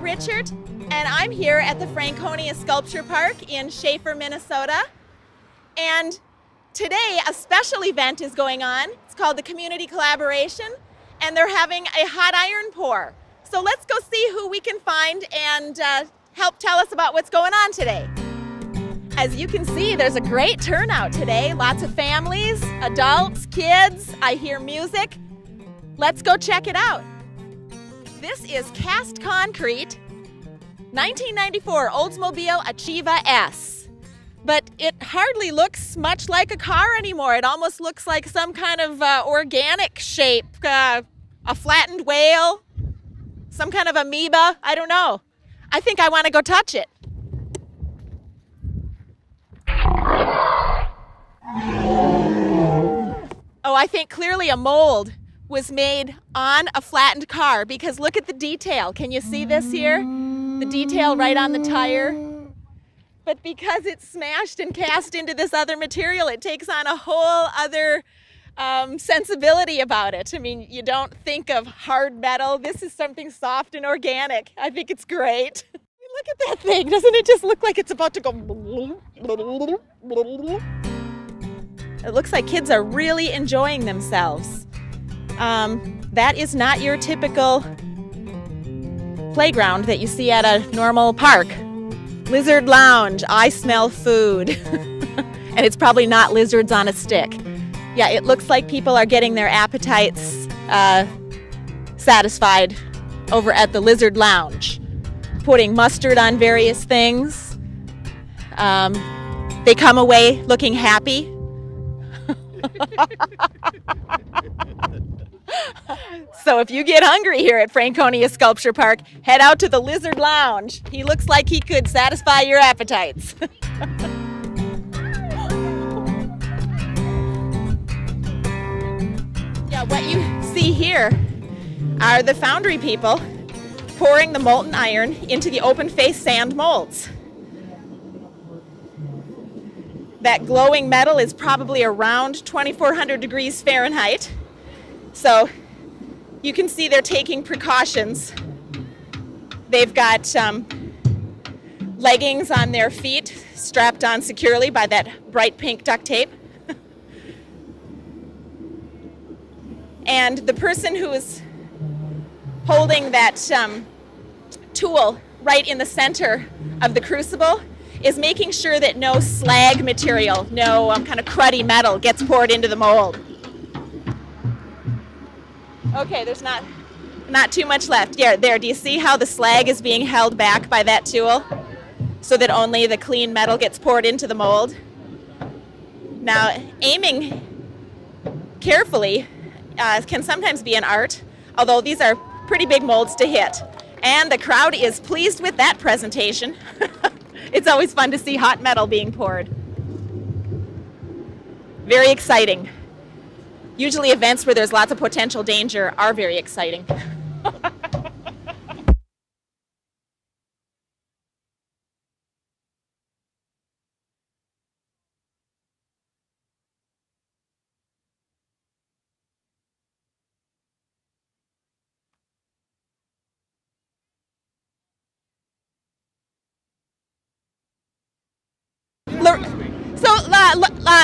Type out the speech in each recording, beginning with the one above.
Deb Richert, and I'm here at the Franconia Sculpture Park in Schaefer, Minnesota. And today a special event is going on. It's called the Community Collaboration, and they're having a hot iron pour. So let's go see who we can find and help tell us about what's going on today. As you can see, there's a great turnout today. Lots of families, adults, kids. I hear music. Let's go check it out. This is cast concrete, 1994 Oldsmobile Achieva S. But it hardly looks much like a car anymore. It almost looks like some kind of organic shape, a flattened whale, some kind of amoeba. I don't know. I think I want to go touch it. Oh, I think clearly a mold was made on a flattened car, because look at the detail. Can you see this here? The detail right on the tire. But because it's smashed and cast into this other material, it takes on a whole other sensibility about it. I mean, you don't think of hard metal. This is something soft and organic. I think it's great. Look at that thing. Doesn't it just look like it's about to go? It looks like kids are really enjoying themselves. That is not your typical playground that you see at a normal park. Lizard lounge, I smell food. And it's probably not lizards on a stick. Yeah, it looks like people are getting their appetites satisfied over at the lizard lounge. Putting mustard on various things. They come away looking happy. So if you get hungry here at Franconia Sculpture Park, head out to the Lizard Lounge. He looks like he could satisfy your appetites. Yeah, what you see here are the foundry people pouring the molten iron into the open-face sand molds. That glowing metal is probably around 2,400 degrees Fahrenheit. So you can see they're taking precautions. They've got leggings on their feet strapped on securely by that bright pink duct tape. And the person who is holding that tool right in the center of the crucible is making sure that no slag material, no kind of cruddy metal gets poured into the mold. Okay, there's not too much left. Yeah, there, do you see how the slag is being held back by that tool so that only the clean metal gets poured into the mold? Now, aiming carefully can sometimes be an art, although these are pretty big molds to hit. And the crowd is pleased with that presentation. It's always fun to see hot metal being poured. Very exciting. Usually events where there's lots of potential danger are very exciting.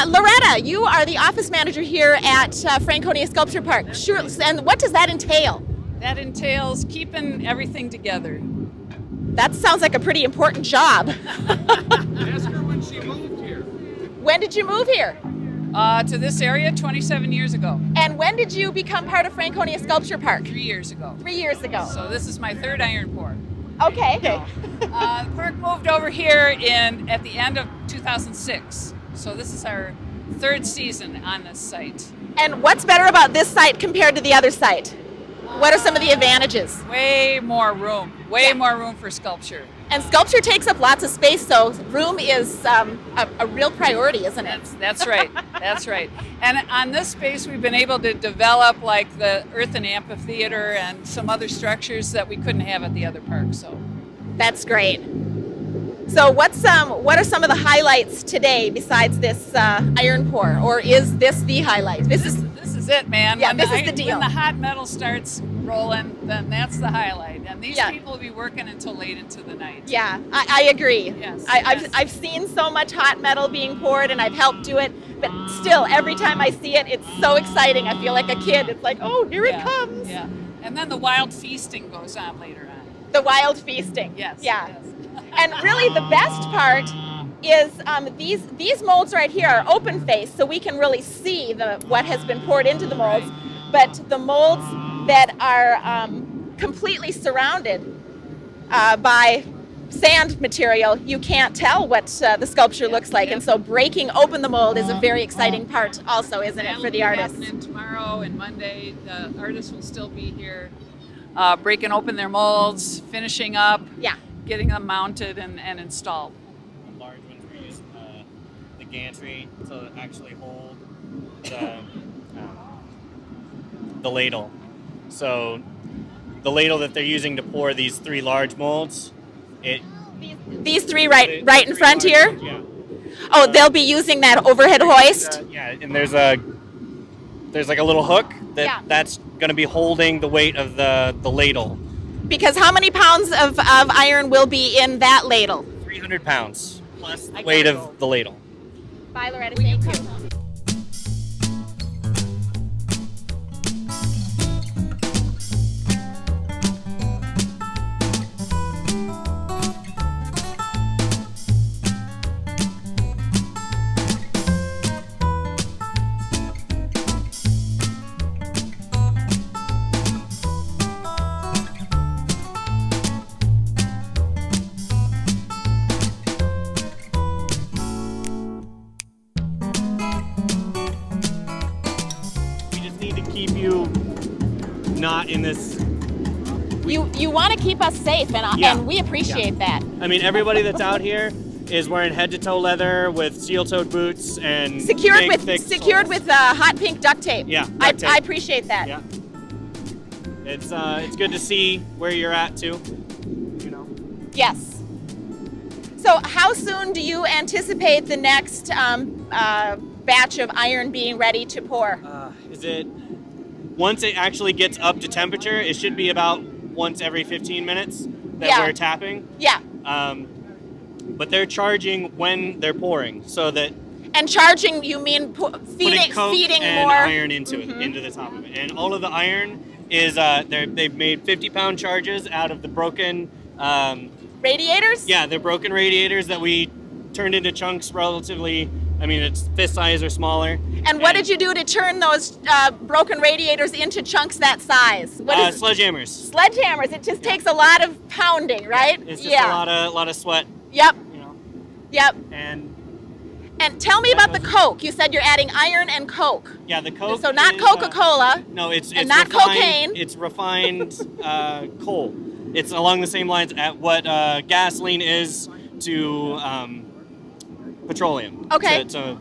Loretta, you are the office manager here at Franconia Sculpture Park. Sure, and what does that entail? That entails keeping everything together. That sounds like a pretty important job. Ask her when she moved here. When did you move here? To this area 27 years ago. And when did you become part of Franconia Sculpture Park? 3 years ago. 3 years ago. So this is my third iron pour. Okay. The park moved over here at the end of 2006. So this is our third season on this site. And what's better about this site compared to the other site? What are some of the advantages? Way more room. Way more room for sculpture. And sculpture takes up lots of space, so room is a real priority, isn't it? That's right. That's right. And on this space, we've been able to develop like the earthen amphitheater and some other structures that we couldn't have at the other park. So that's great. So what are some of the highlights today besides this iron pour, or is this the highlight? This is is it, man. Yeah, this is the deal. When the hot metal starts rolling, then that's the highlight. And these people will be working until late into the night. Yeah, I agree. Yes, I've seen so much hot metal being poured, and I've helped do it. But still, every time I see it, it's so exciting. I feel like a kid. It's like, oh, here it comes. Yeah. And then the wild feasting goes on later on. The wild feasting. Yes. Yeah. Yes. And really, the best part is these molds right here are open face, so we can really see what has been poured into the molds. But the molds that are completely surrounded by sand material, you can't tell what the sculpture looks like. And so breaking open the mold is a very exciting part also, isn't it, for the artists? Happening tomorrow and Monday. The artists will still be here breaking open their molds, finishing up, getting them mounted and installed. The large ones we're using the gantry to actually hold the ladle. So the ladle that they're using to pour these 3 large molds, these 3 right in front here? Molds, yeah. Oh, they'll be using that overhead hoist? Yeah, and there's like a little hook that's going to be holding the weight of the ladle. Because how many pounds of iron will be in that ladle? 300 pounds plus the weight of the ladle. Bye, Loretta. Thank you. Keep you not in this. You want to keep us safe, and we appreciate that. I mean, everybody that's out here is wearing head-to-toe leather with steel-toed boots and secured big, with hot pink duct tape. Yeah, duct tape. I appreciate that. Yeah, it's good to see where you're at too. You know. Yes. So, how soon do you anticipate the next batch of iron being ready to pour? Once it actually gets up to temperature, it should be about once every 15 minutes that we're tapping. Yeah. But they're charging when they're pouring, so that. And charging, you mean feeding and more iron into it, into the top of it, and all of the iron is they've made 50-pound charges out of the broken radiators. Yeah, they're broken radiators that we turned into chunks relatively. I mean, it's fist size or smaller. And what did you do to turn those broken radiators into chunks that size? Sledgehammers. Sledgehammers. It just takes a lot of pounding, right? It's just a lot of sweat. Yep. You know. Yep. And tell me about the Coke. You said you're adding iron and Coke. Yeah, the Coke. So not Coca-Cola. No, it's not refined, cocaine. It's refined coal. It's along the same lines at what gasoline is to petroleum. Okay. To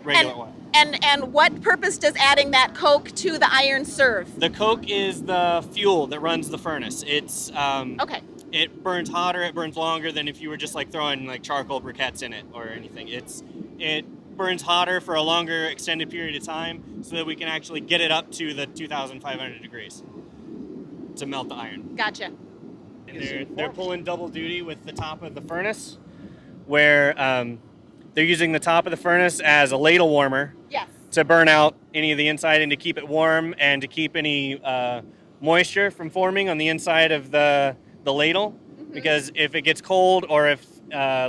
regular oil. And what purpose does adding that Coke to the iron serve? The Coke is the fuel that runs the furnace. It's okay. It burns hotter. It burns longer than if you were just like throwing like charcoal briquettes in it or anything. It burns hotter for a longer extended period of time, so that we can actually get it up to the 2,500 degrees to melt the iron. Gotcha. And they're pulling double duty with the top of the furnace, where they're using the top of the furnace as a ladle warmer. Yes. To burn out any of the inside and to keep it warm and to keep any moisture from forming on the inside of the ladle. Mm-hmm. Because if it gets cold or if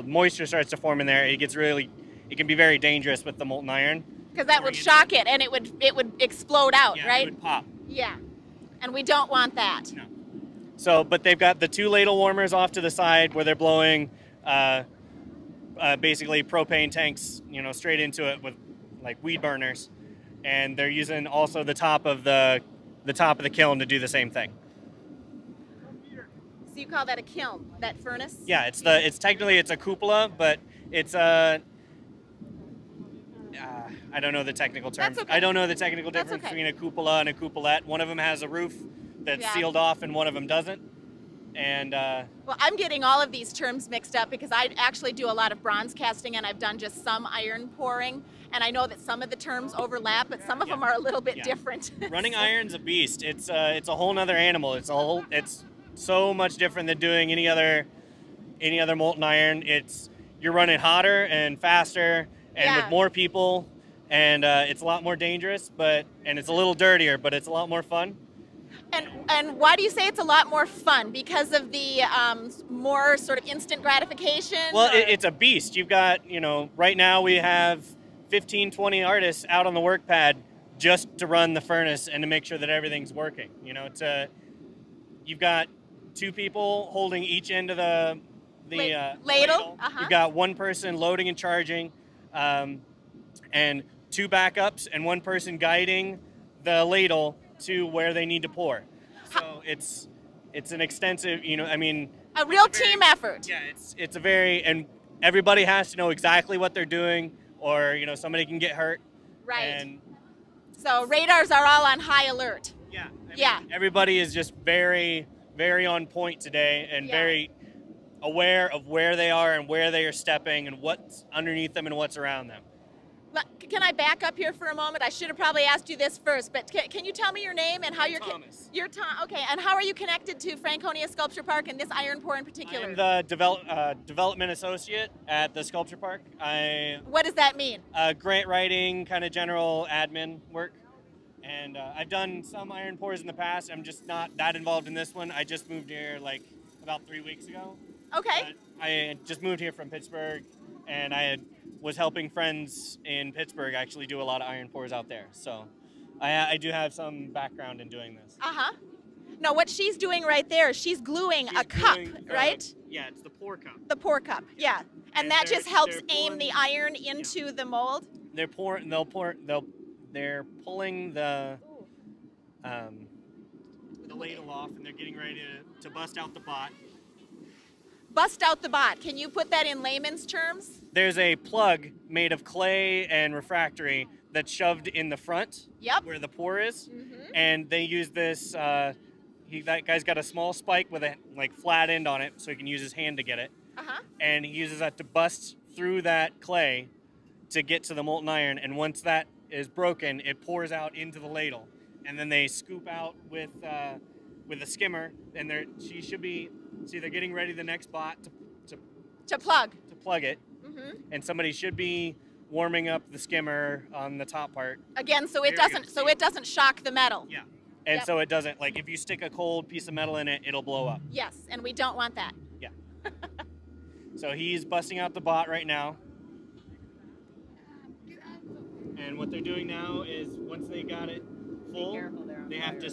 moisture starts to form in there, it can be very dangerous with the molten iron. Because that would shock it and it would explode out, right? It would pop. Yeah. And we don't want that. No. So, but they've got the 2 ladle warmers off to the side where they're blowing basically propane tanks, straight into it with like weed burners, and they're using also the top of the kiln to do the same thing. So you call that a kiln, that furnace? Yeah, it's technically a cupola, but it's I don't know the technical term. That's okay. I don't know the technical difference okay. between a cupola and a cupolette. One of them has a roof that's sealed off, and one of them doesn't. And well, I'm getting all of these terms mixed up because I actually do a lot of bronze casting, and I've done just some iron pouring. And I know that some of the terms overlap, but some of them are a little bit different. Running iron's a beast. It's a whole nother animal. It's so much different than doing any other molten iron. You're running hotter and faster and with more people, and it's a lot more dangerous, and it's a little dirtier, but it's a lot more fun. And why do you say it's a lot more fun? Because of the more sort of instant gratification? Well, it's a beast. You've got, right now we have 15, 20 artists out on the work pad just to run the furnace and to make sure that everything's working. You've got 2 people holding each end of the ladle. You've got 1 person loading and charging, and 2 backups, and 1 person guiding the ladle to where they need to pour. So it's an extensive, a real team effort. Yeah, it's and everybody has to know exactly what they're doing, or somebody can get hurt. Right. And so radars are all on high alert. Yeah. Everybody is just very, very on point today, and very aware of where they are and where they are stepping and what's underneath them and what's around them. Can I back up here for a moment? I should have probably asked you this first, but can you tell me your name and how you're Thomas. You're Tom. Okay, and how are you connected to Franconia Sculpture Park and this iron pour in particular? I'm the development associate at the Sculpture Park. What does that mean? Grant writing, kind of general admin work. And I've done some iron pours in the past. I'm just not that involved in this one. I just moved here about 3 weeks ago. Okay. I just moved here from Pittsburgh, and I was helping friends in Pittsburgh actually do a lot of iron pours out there. So I do have some background in doing this. Uh-huh. Now what she's doing right there is she's gluing a cup, right? Yeah, it's the pour cup. The pour cup, yeah. And that just helps aim the iron into the mold? They're pulling the ladle off, and they're getting ready to bust out the bot. Bust out the bot. Can you put that in layman's terms? There's a plug made of clay and refractory that's shoved in the front where the pour is. And they use this, that guy's got a small spike with a flat end on it so he can use his hand to get it. And he uses that to bust through that clay to get to the molten iron. And once that is broken, it pours out into the ladle. And then they scoop out with a skimmer, and they're getting ready the next bot to plug it, and somebody should be warming up the skimmer on the top part again, so it doesn't shock the metal. Yeah, and so it doesn't, if you stick a cold piece of metal in it, it'll blow up. Yes, and we don't want that. Yeah. So he's busting out the bot right now, and what they're doing now is once they got it full, they have to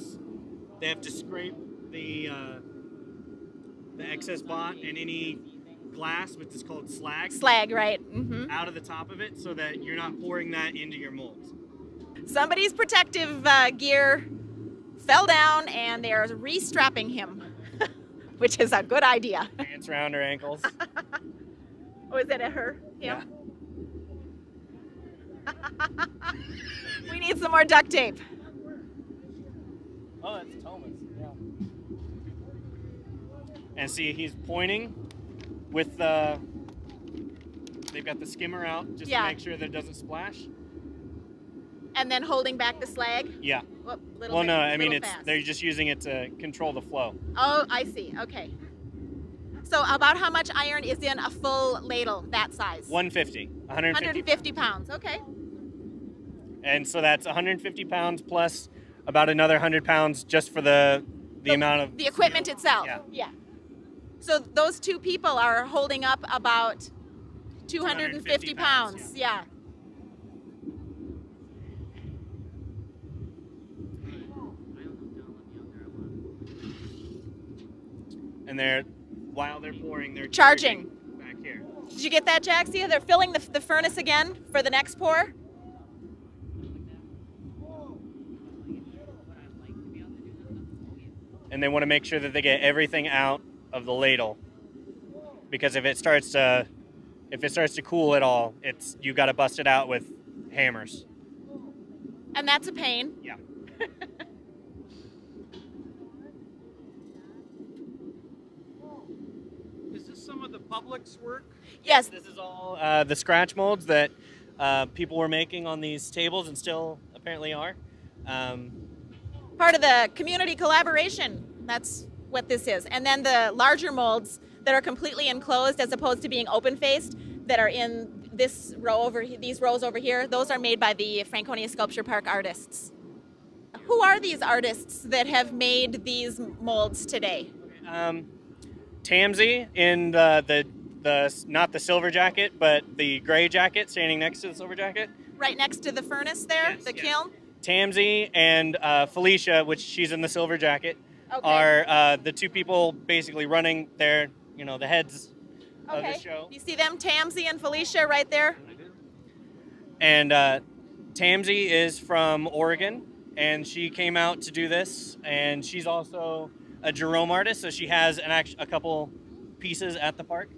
scrape the excess bot and any glass, which is called slag. Slag, right. Out of the top of it so that you're not pouring that into your molds. Somebody's protective gear fell down and they're restrapping him, which is a good idea. Pants around her ankles. Oh, is that her? Yeah. We need some more duct tape. Oh, that's Thomas. Yeah. And see, he's pointing with they've got the skimmer out just to make sure that it doesn't splash. And then holding back the slag? Yeah. They're just using it to control the flow. Oh, I see. Okay. So about how much iron is in a full ladle that size? 150 pounds. Okay. And so that's 150 pounds plus about another 100 pounds just for the amount of... The equipment itself. Yeah. So those 2 people are holding up about 250 pounds. Yeah. And while they're pouring, they're charging back here. Did you get that, Jaxia? They're filling the furnace again for the next pour? And they want to make sure that they get everything out of the ladle, because if it starts to cool at all, you got to bust it out with hammers. And that's a pain. Yeah. Is this some of the public's work? Yes. This is all the scratch molds that people were making on these tables and still apparently are. Part of the community collaboration, that's what this is. And then the larger molds that are completely enclosed as opposed to being open-faced that are in this row over these rows over here, those are made by the Franconia Sculpture Park artists. Who are these artists that have made these molds today? Tamsy in the not the silver jacket, but the gray jacket standing next to the silver jacket. Right next to the furnace there, Yes, the yes. kiln? Tamsy and Felicia, which she's in the silver jacket, Okay. are the two people basically running their, the heads of the show. You see them, Tamsy and Felicia, right there? And Tamsy is from Oregon, and she came out to do this, and she's also a Jerome artist, so she has a couple pieces at the park.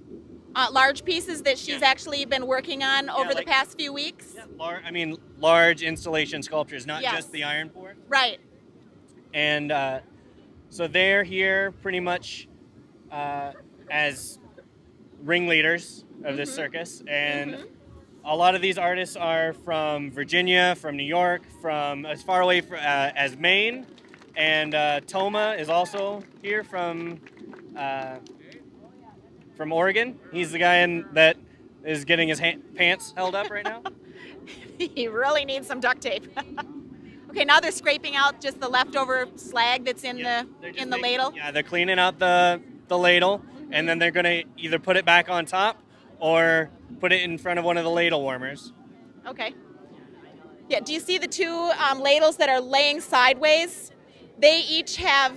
Large pieces that she's actually been working on over the past few weeks? Yeah, large installation sculptures, not just the iron pour. Right. And so they're here pretty much as ringleaders of this circus. And a lot of these artists are from Virginia, from New York, from as far away as Maine. And Toma is also here from Oregon. He's the guy that is getting his pants held up right now. He really needs some duct tape. Okay, now they're scraping out just the leftover slag that's in the ladle. Yeah, they're cleaning out the ladle, and then they're going to either put it back on top or put it in front of one of the ladle warmers. Okay. Yeah, do you see the two ladles that are laying sideways? They each have,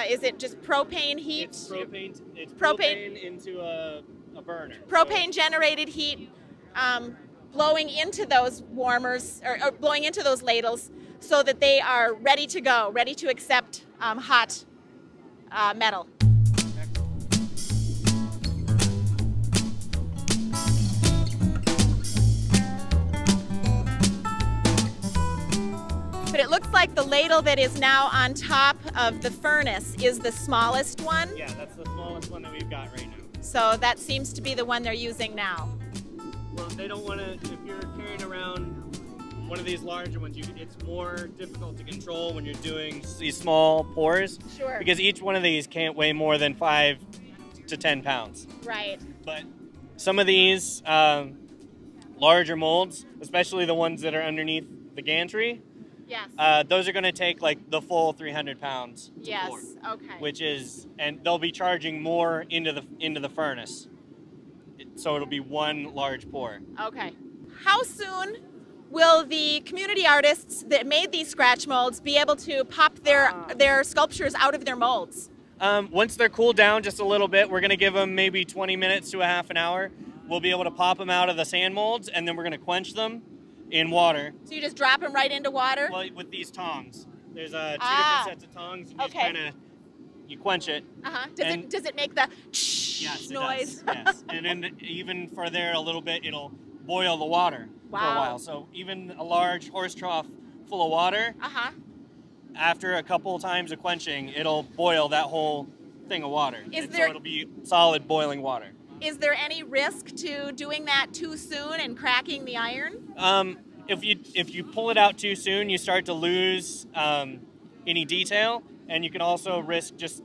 is it just propane heat? It's propane into a burner. Propane generated heat blowing into those warmers, or blowing into those ladles so that they are ready to go, ready to accept hot metal. But it looks like the ladle that is now on top of the furnace is the smallest one. Yeah, that's the smallest one that we've got right now. So that seems to be the one they're using now. Well, they don't want to, if you're carrying around one of these larger ones, it's more difficult to control when you're doing these small pours. Sure. Because each one of these can't weigh more than 5 to 10 pounds. Right. But some of these larger molds, especially the ones that are underneath the gantry, yes. Those are going to take like the full 300 pounds to yes. pour. Okay. Which is, and they'll be charging more into the furnace. So it'll be one large pour. Okay. How soon will the community artists that made these scratch molds be able to pop their sculptures out of their molds? Once they're cooled down just a little bit, we're going to give them maybe 20 minutes to a half an hour. We'll be able to pop them out of the sand molds, and then we're going to quench them in water. So you just drop them right into water? Well, with these tongs. There's two different sets of tongs. And you quench it. Uh-huh. Does it make the noise? Yes. And then even for there a little bit, it'll boil the water for a while. So even a large horse trough full of water, after a couple times of quenching, it'll boil that whole thing of water. So it'll be solid boiling water. Is there any risk to doing that too soon and cracking the iron? If you pull it out too soon, you start to lose any detail, and you can also risk just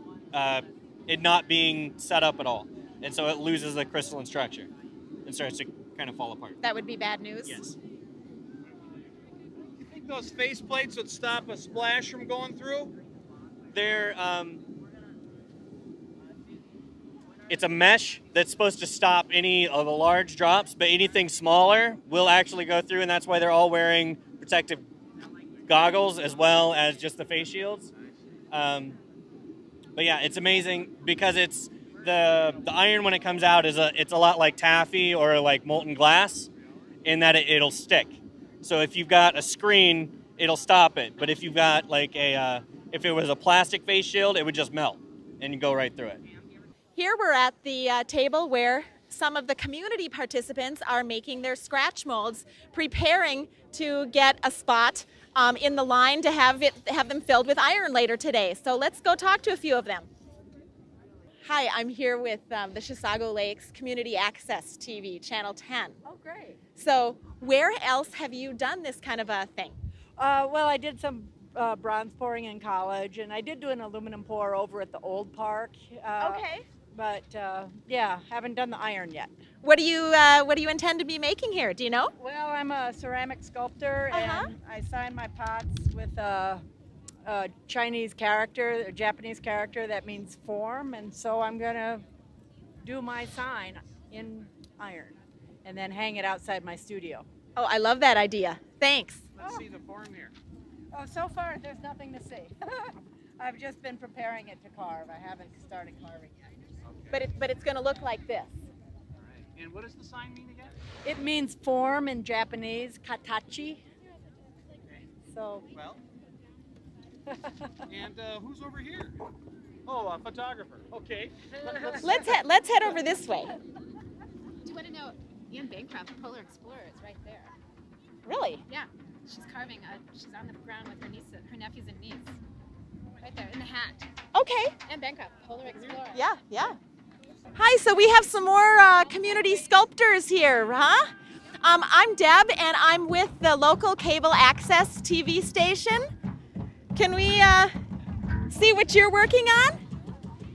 it not being set up at all. And so it loses the crystalline structure and starts to kind of fall apart. That would be bad news? Yes. You think those face plates would stop a splash from going through? They're, it's a mesh that's supposed to stop any of the large drops, but anything smaller will actually go through, and that's why they're all wearing protective goggles as well as just the face shields. But yeah, it's amazing because it's the iron when it comes out it's a lot like taffy or like molten glass in that it'll stick. So if you've got a screen, it'll stop it. But if you've got like if it was a plastic face shield, it would just melt and you go right through it. Here we're at the table where some of the community participants are making their scratch molds, preparing to get a spot in the line to have them filled with iron later today. So let's go talk to a few of them. Hi, I'm here with the Chisago Lakes Community Access TV, Channel 10. Oh, great. So where else have you done this kind of a thing? Well, I did some bronze pouring in college, and I did do an aluminum pour over at the old park. Okay. But yeah, haven't done the iron yet. What do you intend to be making here? Do you know? Well, I'm a ceramic sculptor, and I sign my pots with a Chinese character, a Japanese character that means form, and so I'm gonna do my sign in iron and then hang it outside my studio. Oh, I love that idea. Thanks. Let's see the form here. Oh, so far there's nothing to see. I've just been preparing it to carve. I haven't started carving yet. Okay. But it's going to look like this. All right. And what does the sign mean again? It means form in Japanese, katachi. Okay. So. Well. And who's over here? Oh, a photographer. Okay. Let's head over this way. Do you want to know Anne Bancroft, Polar Explorer, is right there. Really? Yeah, she's carving. She's on the ground with her nephews and niece. Right there in the hat. Okay. Anne Bancroft, Polar Explorer. Yeah, yeah. Hi, so we have some more community sculptors here, huh? I'm Deb, and I'm with the local cable access TV station. Can we see what you're working on?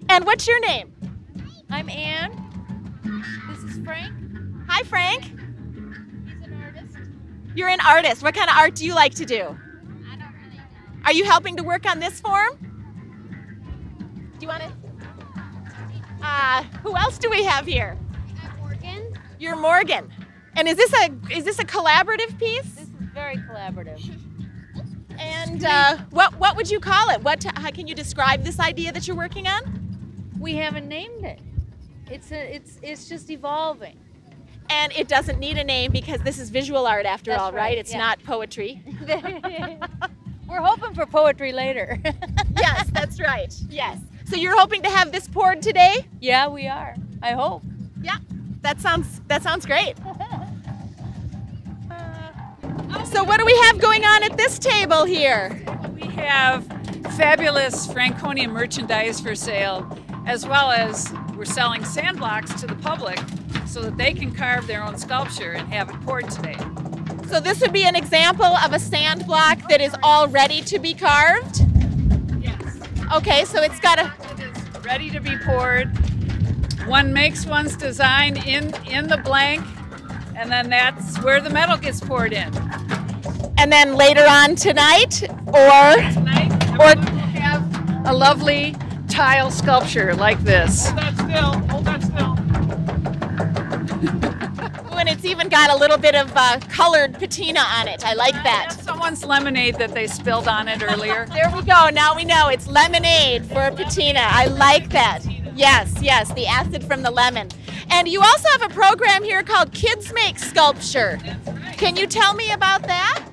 And what's your name? I'm Anne. This is Frank. Hi, Frank. He's an artist. You're an artist. What kind of art do you like to do? I don't really know. Are you helping to work on this form? Do you want to? Who else do we have here? I'm Morgan. You're Morgan. And is this a collaborative piece? This is very collaborative. And what would you call it? How can you describe this idea that you're working on? We haven't named it. It's just evolving. And it doesn't need a name because this is visual art after That's all, right? right, It's yeah. not poetry. We're hoping for poetry later. Yes, that's right. Yes. So you're hoping to have this poured today? Yeah, we are. I hope. Yeah. That sounds great. So what do we have going on at this table here? We have fabulous Franconia merchandise for sale, as well as we're selling sand blocks to the public so that they can carve their own sculpture and have it poured today. So this would be an example of a sand block that is all ready to be carved? Yes. Okay, so it's got a... It is ready to be poured. One makes one's design in the blank, and then that's where the metal gets poured in. And then later on tonight, Tonight, everyone will have a lovely tile sculpture like this. Hold that still. Hold that still. and it's even got a little bit of colored patina on it. I like that. That's someone's lemonade that they spilled on it earlier. There we go. Now we know it's lemonade for patina. I like that. Yes, yes, the acid from the lemon. And you also have a program here called Kids Make Sculpture. Can you tell me about that?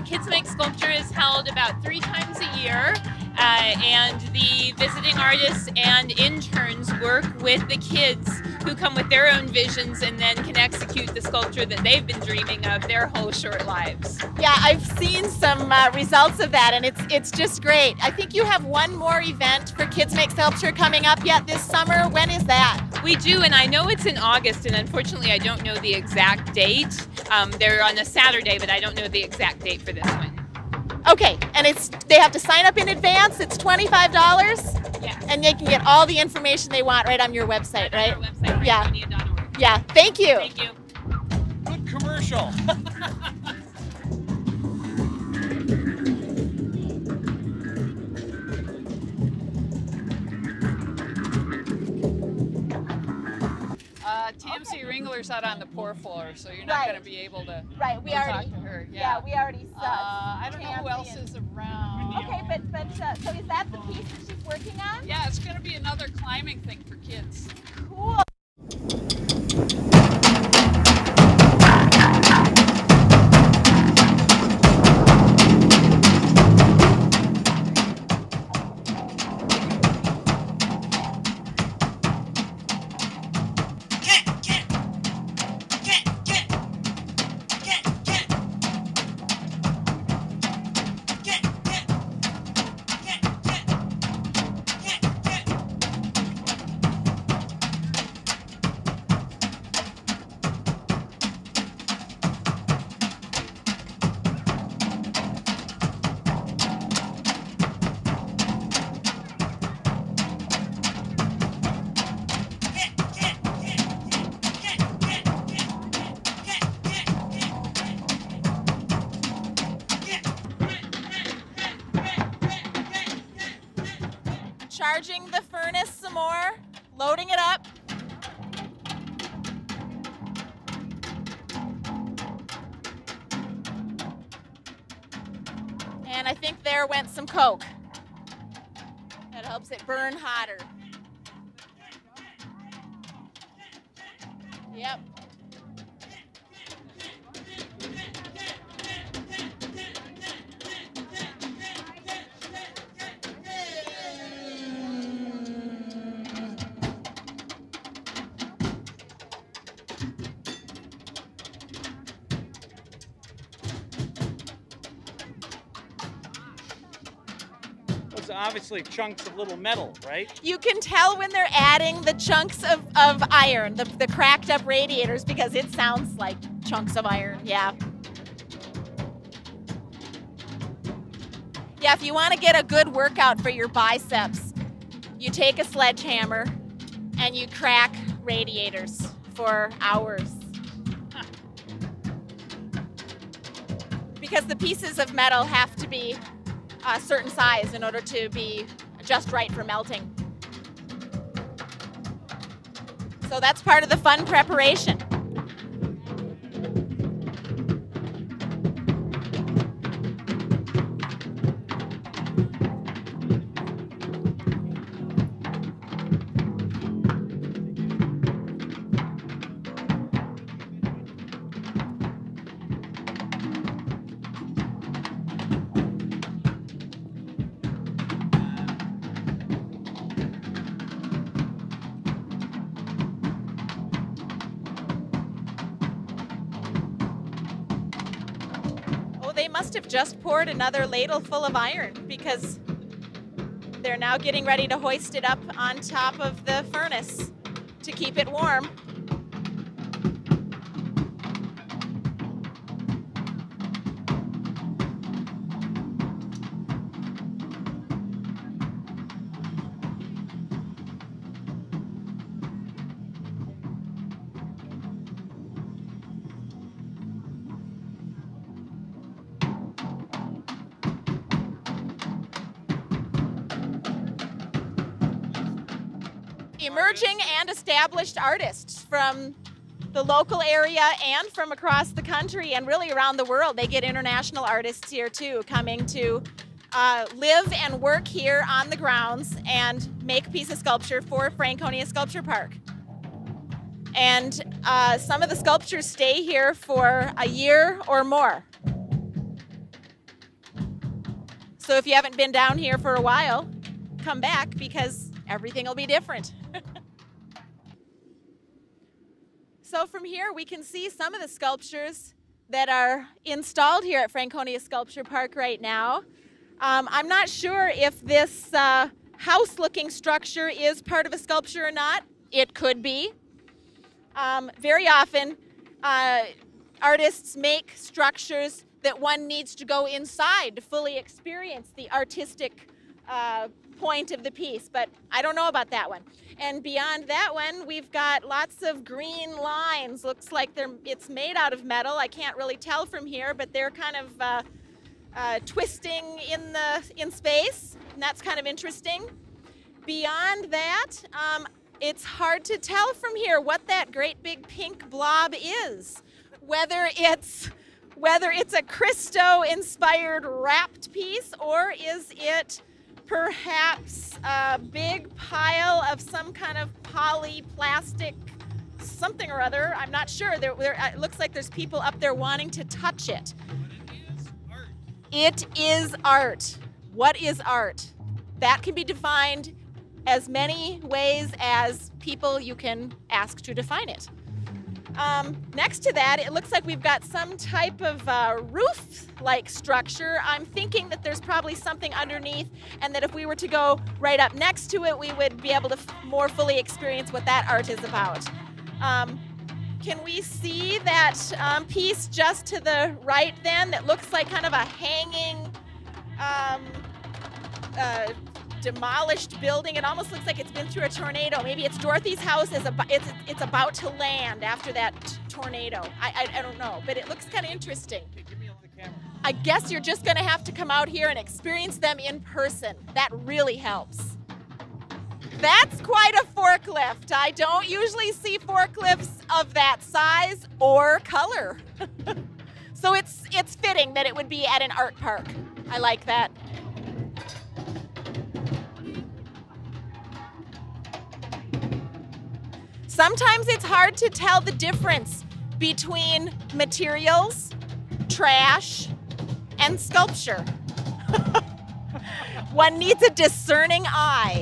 Kids Make Sculpture is held about 3 times a year, and the visiting artists and interns work with the kids who come with their own visions and then can execute the sculpture that they've been dreaming of their whole short lives. Yeah, I've seen some results of that, and it's just great. I think you have one more event for Kids Make Sculpture coming up yet this summer. When is that? We do, and I know it's in August, and unfortunately I don't know the exact date. They're on a Saturday, but I don't know the exact date for this one. Okay, and they have to sign up in advance. It's $25. Yes. And they can get all the information they want right on your website, right? On our website, Yeah. franconia.org. Yeah, thank you. Thank you. Good commercial. Tamsi Ringler's out on the pour floor, so you're not Right. going to be able to Right, we talk already. to her. Yeah, we already saw. I don't know who else Tamsi is around. Okay, but so is that the piece that she's working on? Yeah, it's going to be another climbing thing for kids. Cool. Charging the furnace some more, loading it up. And I think there went some coke. That helps it burn hotter. Yep. Those are obviously chunks of little metal, right? You can tell when they're adding the chunks of iron, the cracked up radiators, because it sounds like chunks of iron, yeah. Yeah, if you want to get a good workout for your biceps, you take a sledgehammer and you crack radiators for hours. Because the pieces of metal have to be a certain size in order to be just right for melting. So that's part of the fun preparation. They must have just poured another ladle full of iron because they're now getting ready to hoist it up on top of the furnace to keep it warm. Emerging and established artists from the local area and from across the country and really around the world. They get international artists here too, coming to live and work here on the grounds and make a piece of sculpture for Franconia Sculpture Park. And some of the sculptures stay here for a year or more. So if you haven't been down here for a while, come back because everything will be different. So from here we can see some of the sculptures that are installed here at Franconia Sculpture Park right now. I'm not sure if this house-looking structure is part of a sculpture or not. It could be. Very often artists make structures that one needs to go inside to fully experience the artistic point of the piece, but I don't know about that one. And beyond that one, we've got lots of green lines. Looks like it's made out of metal. I can't really tell from here, but they're kind of twisting in space, and that's kind of interesting. Beyond that, it's hard to tell from here what that great big pink blob is. Whether it's a Christo-inspired wrapped piece, or is it perhaps a big pile of some kind of polyplastic something or other. I'm not sure. It looks like there's people up there wanting to touch it. It is art. What is art? That can be defined as many ways as people you can ask to define it. Next to that, it looks like we've got some type of roof-like structure. I'm thinking that there's probably something underneath, and that if we were to go right up next to it, we would be able to more fully experience what that art is about. Can we see that piece just to the right then that looks like kind of a hanging demolished building? It almost looks like it's been through a tornado. Maybe it's Dorothy's house it's about to land after that tornado. I don't know, but it looks kind of interesting. I guess you're just going to have to come out here and experience them in person. That really helps. That's quite a forklift. I don't usually see forklifts of that size or color. So it's fitting that it would be at an art park. I like that. Sometimes it's hard to tell the difference between materials, trash, and sculpture. One needs a discerning eye.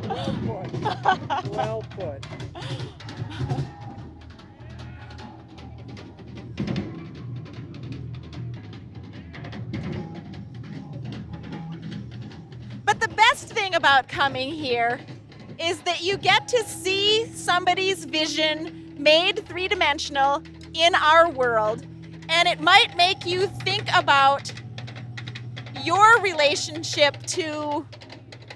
Well put. Well put. But the best thing about coming here is that you get to see somebody's vision made three-dimensional in our world, and it might make you think about your relationship to,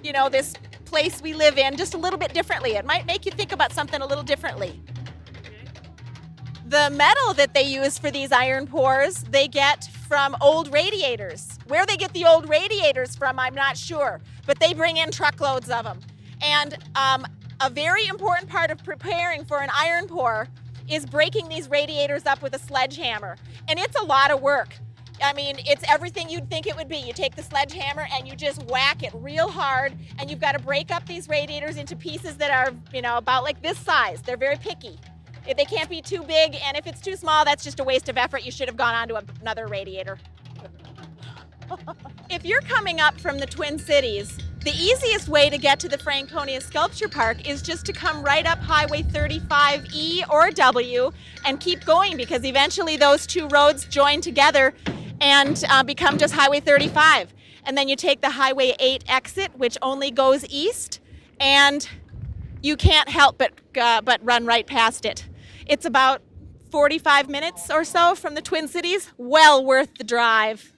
you know, this place we live in just a little bit differently. It might make you think about something a little differently. The metal that they use for these iron pours, they get from old radiators. Where they get the old radiators from, I'm not sure, but they bring in truckloads of them. And a very important part of preparing for an iron pour is breaking these radiators up with a sledgehammer. And it's a lot of work. I mean, it's everything you'd think it would be. You take the sledgehammer and you just whack it real hard, and you've got to break up these radiators into pieces that are, you know, about like this size. They're very picky. They can't be too big, and if it's too small, that's just a waste of effort. You should have gone on to another radiator. If you're coming up from the Twin Cities, the easiest way to get to the Franconia Sculpture Park is just to come right up Highway 35E or W and keep going, because eventually those two roads join together and become just Highway 35. And then you take the Highway 8 exit, which only goes east, and you can't help but run right past it. It's about 45 minutes or so from the Twin Cities. Well worth the drive.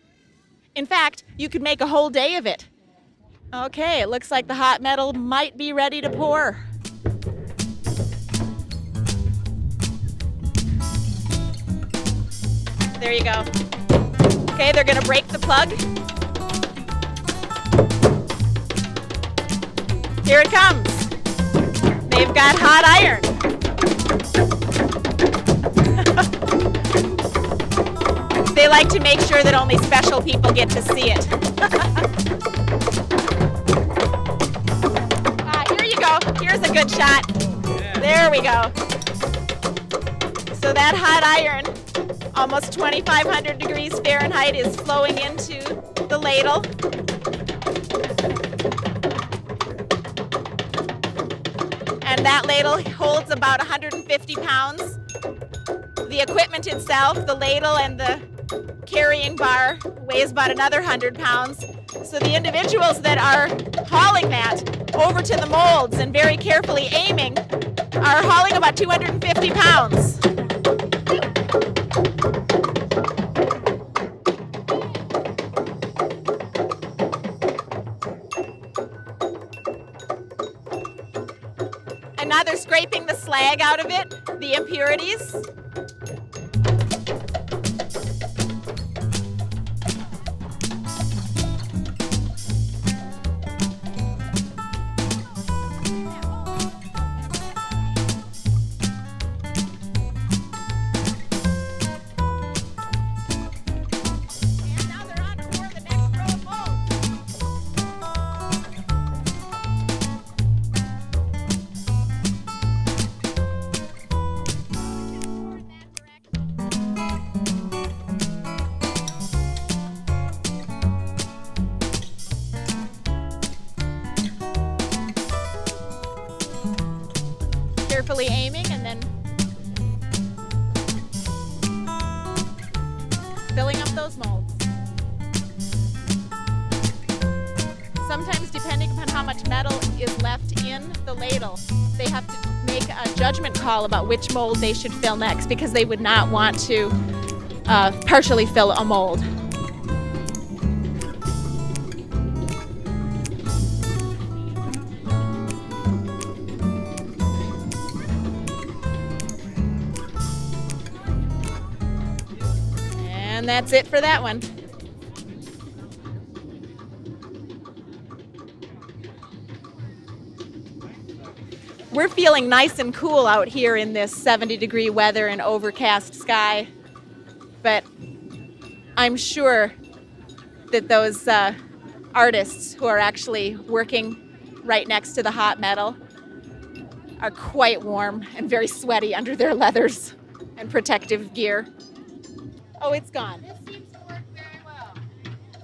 In fact, you could make a whole day of it. Okay, it looks like the hot metal might be ready to pour. There you go. Okay, they're gonna break the plug. Here it comes. They've got hot iron. They like to make sure that only special people get to see it. Here you go. Here's a good shot. There we go. So that hot iron, almost 2,500 degrees Fahrenheit, is flowing into the ladle. And that ladle holds about 150 pounds. The equipment itself, the ladle and the carrying bar, weighs about another 100 pounds. So the individuals that are hauling that over to the molds and very carefully aiming are hauling about 250 pounds. And now they're scraping the slag out of it, the impurities. Carefully aiming and then filling up those molds. Sometimes, depending upon how much metal is left in the ladle, they have to make a judgment call about which mold they should fill next, because they would not want to partially fill a mold. And that's it for that one. We're feeling nice and cool out here in this 70-degree weather and overcast sky, but I'm sure that those artists who are actually working right next to the hot metal are quite warm and very sweaty under their leathers and protective gear. Oh, it's gone. This seems to work very well.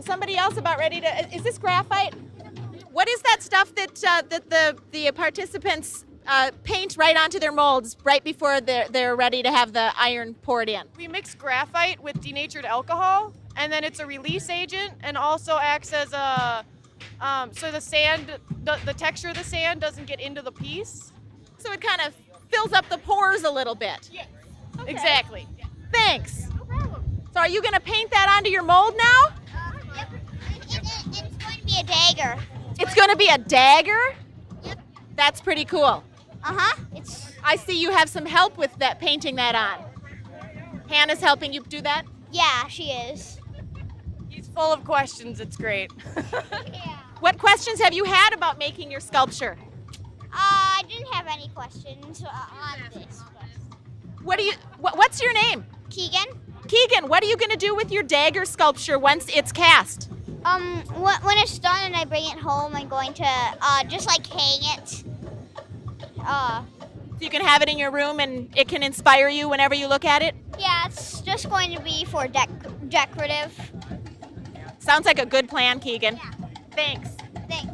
Somebody else about ready to, is this graphite? What is that stuff that the participants paint right onto their molds right before they're ready to have the iron poured in? We mix graphite with denatured alcohol, and then it's a release agent and also acts as a, so the sand, the texture of the sand doesn't get into the piece. So it kind of fills up the pores a little bit. Yes, okay. Exactly. Thanks. No problem. So are you going to paint that onto your mold now? Yep. It's going to be a dagger. It's going to be a dagger? Yep. That's pretty cool. Uh-huh. I see you have some help with that, painting that on. Hannah's helping you do that? Yeah, she is. He's full of questions. It's great. Yeah. What questions have you had about making your sculpture? I didn't have any questions on this. What's your name? Keegan? Keegan, what are you going to do with your dagger sculpture once it's cast? When it's done and I bring it home, I'm going to just like hang it. So you can have it in your room and it can inspire you whenever you look at it? Yeah, it's just going to be for decorative. Sounds like a good plan, Keegan. Yeah. Thanks. Thanks.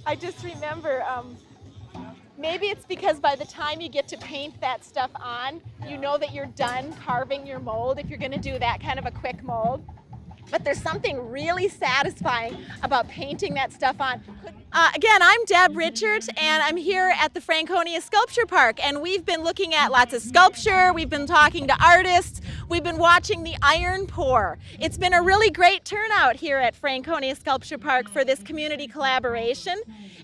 I just remember, maybe it's because by the time you get to paint that stuff on, you know that you're done carving your mold if you're going to do that kind of a quick mold. But there's something really satisfying about painting that stuff on. Again, I'm Deb Richert, and I'm here at the Franconia Sculpture Park, and we've been looking at lots of sculpture, we've been talking to artists, we've been watching the iron pour. It's been a really great turnout here at Franconia Sculpture Park for this community collaboration.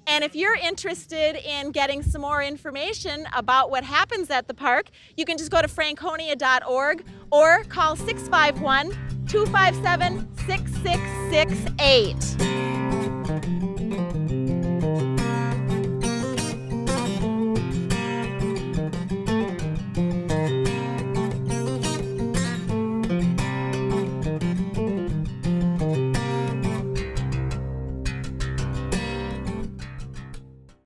And if you're interested in getting some more information about what happens at the park, you can just go to franconia.org or call 651-257-6668.